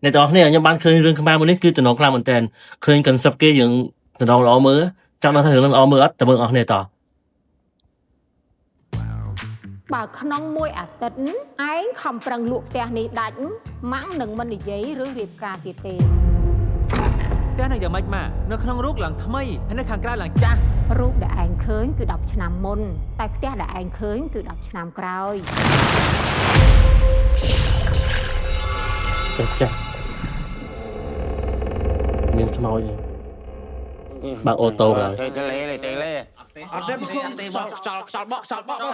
ในตอนนี้ยังบ้านเคยเรื่องขมาวันนี้คือจะน้องกลางเหมือนกันเคยกันสับเกยอย่างจะน้องล้อมือจากนั้นถ้าถึงล้อมือแต่เมืองออกเนี่ยต่อបើក្នុងមួយអាទិត្យឯងខំប្រឹងលក់ផ្ទះនេះដាច់ម៉ាំងនឹងមិននិយាយឬរៀបការទៀតទេផ្ទះនឹងយ៉ាងម៉េចមកនៅក្នុងរូបឡើងថ្មីហើយនៅខាងក្រៅឡើងចាស់រូបដែលឯងឃើញគឺ10ឆ្នាំមុនតែផ្ទះដែលឯងឃើញគឺ10ឆ្នាំក្រោយចាស់មានខ្មោចបើអូតូហើយទៅលេអត់ទេខ្យល់បក់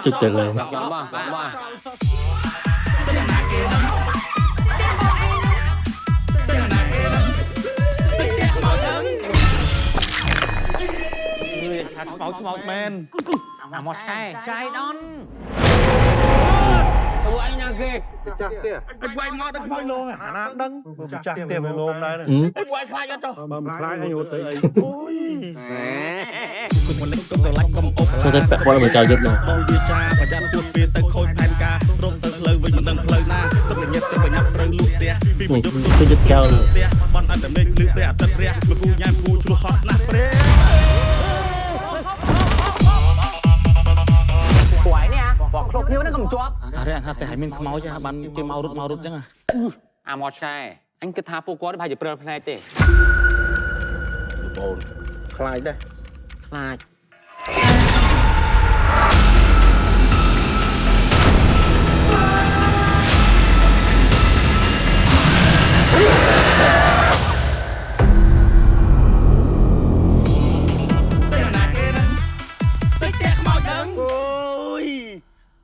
ជិតទៅលេខ្យល់បក់ខ្មោចមែនអាមកឆែចាយដនអូអញណាគេចាស់ទៀតអញវាយមកដល់ខ្មោចលងអាណាដឹងចាស់ទៀតវាលងដែរអញវាយខ្លាចអត់ចុះបើមិនខ្លាចអញរត់ទៅអីអូយសូតែពាក់ព័ន្ធមកចៅយុទ្ធនោះបងវាចាប្រយ័ត្នទួតវាទៅខូចផែនការរងទៅផ្លូវវិញមិនដឹងផ្លូវណាទឹកញ៉ាត់ទៅបញ្ញាប់ត្រូវលក់ផ្ទះពីមួយយប់គឺយុទ្ធកៅផ្ទះបនអត់តែមេឃលឺព្រះអាទិត្យរះមកគូញ៉ាំគូឆ្លោះហត់ណាស់ព្រះពួកឯងនេះបងគ្រប់គ្នាហ្នឹងក៏មិនជាប់អរិយថាតែឲ្យមានខ្មោចបានគេមករត់អញ្ចឹងអាមកឆ្កែអញគិតថាពួកគាត់ប្រហែលជាព្រើលភ្នែកទេបងខ្លាចដែរខ្លាច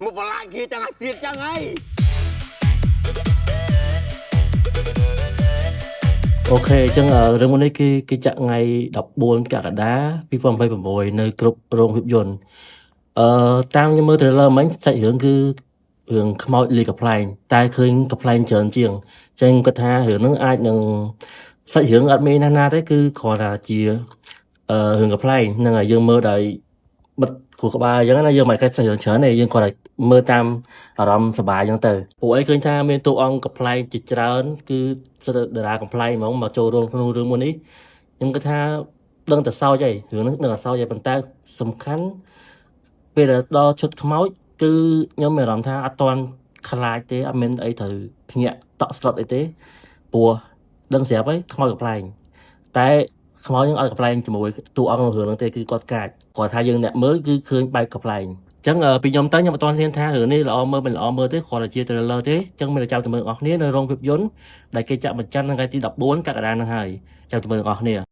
មកបន្លាចគេចឹងឲ្យទៀតចឹងហើយអូខេអញ្ចឹងរឿងមួយនេះគឺចាក់ថ្ងៃ14កក្កដា2026នៅគ្រប់រោងភាពយន្តតាមខ្ញុំមើល trailer មិញសាច់រឿងគឺរឿងខ្មោចលីកំ pl ែងតែឃើញកំ pl ែងច្រើនជាងអញ្ចឹងគាត់ថារឿងហ្នឹងអាចនឹងសាច់រឿងអត់មានណាទេគឺគ្រាន់តែជារឿងកំ pl ែងហ្នឹងហើយយើងមើលដោយបិទគូក្បាលអញ្ចឹងណាយើងមិនកាច់សាច់រឿងច្រើនទេយើងគ្រាន់តែមើលតាមអារម្មណ៍សប្បាយអញ្ចឹងទៅពួកឯងឃើញថាមានតួអង្គកំ pl ែងជាច្រើនគឺសិតតារាកំ pl ែងហ្មងមកចូលរួមក្នុងរឿងមួយនេះខ្ញុំគិតថាដឹងតែសោចហើយរឿងហ្នឹងដឹងតែសោចហើយប៉ុន្តែសំខាន់ពេលដល់ឈុតខ្មោចគឺខ្ញុំមានអារម្មណ៍ថាអត់ទាន់ខ្លាចទេអត់មានអីត្រូវភ្ញាក់តក់ស្លុតអីទេព្រោះដឹងស្រាប់ហើយខ្មោចកំ pl ែងតែខ្មោចយើងអត់កំ pl ែងជាមួយតួអង្គក្នុងរឿងហ្នឹងទេគឺគាត់កាចគាត់ថាយើងអ្នកមើលគឺឃើញបែបកំ pl ែងអញ្ចឹងពីខ្ញុំទៅខ្ញុំអត់ទាន់ហ៊ានថារឿងនេះល្អមើលមិនល្អមើលទេគ្រាន់តែជា trailer ទេអញ្ចឹងមានតែចាំទៅមើលអស់គ្នានៅរោងភាពយន្តដែលគេចាក់បញ្ចាំងថ្ងៃទី14កក្កដាហ្នឹងហើយចាំទៅមើលអស់គ្នា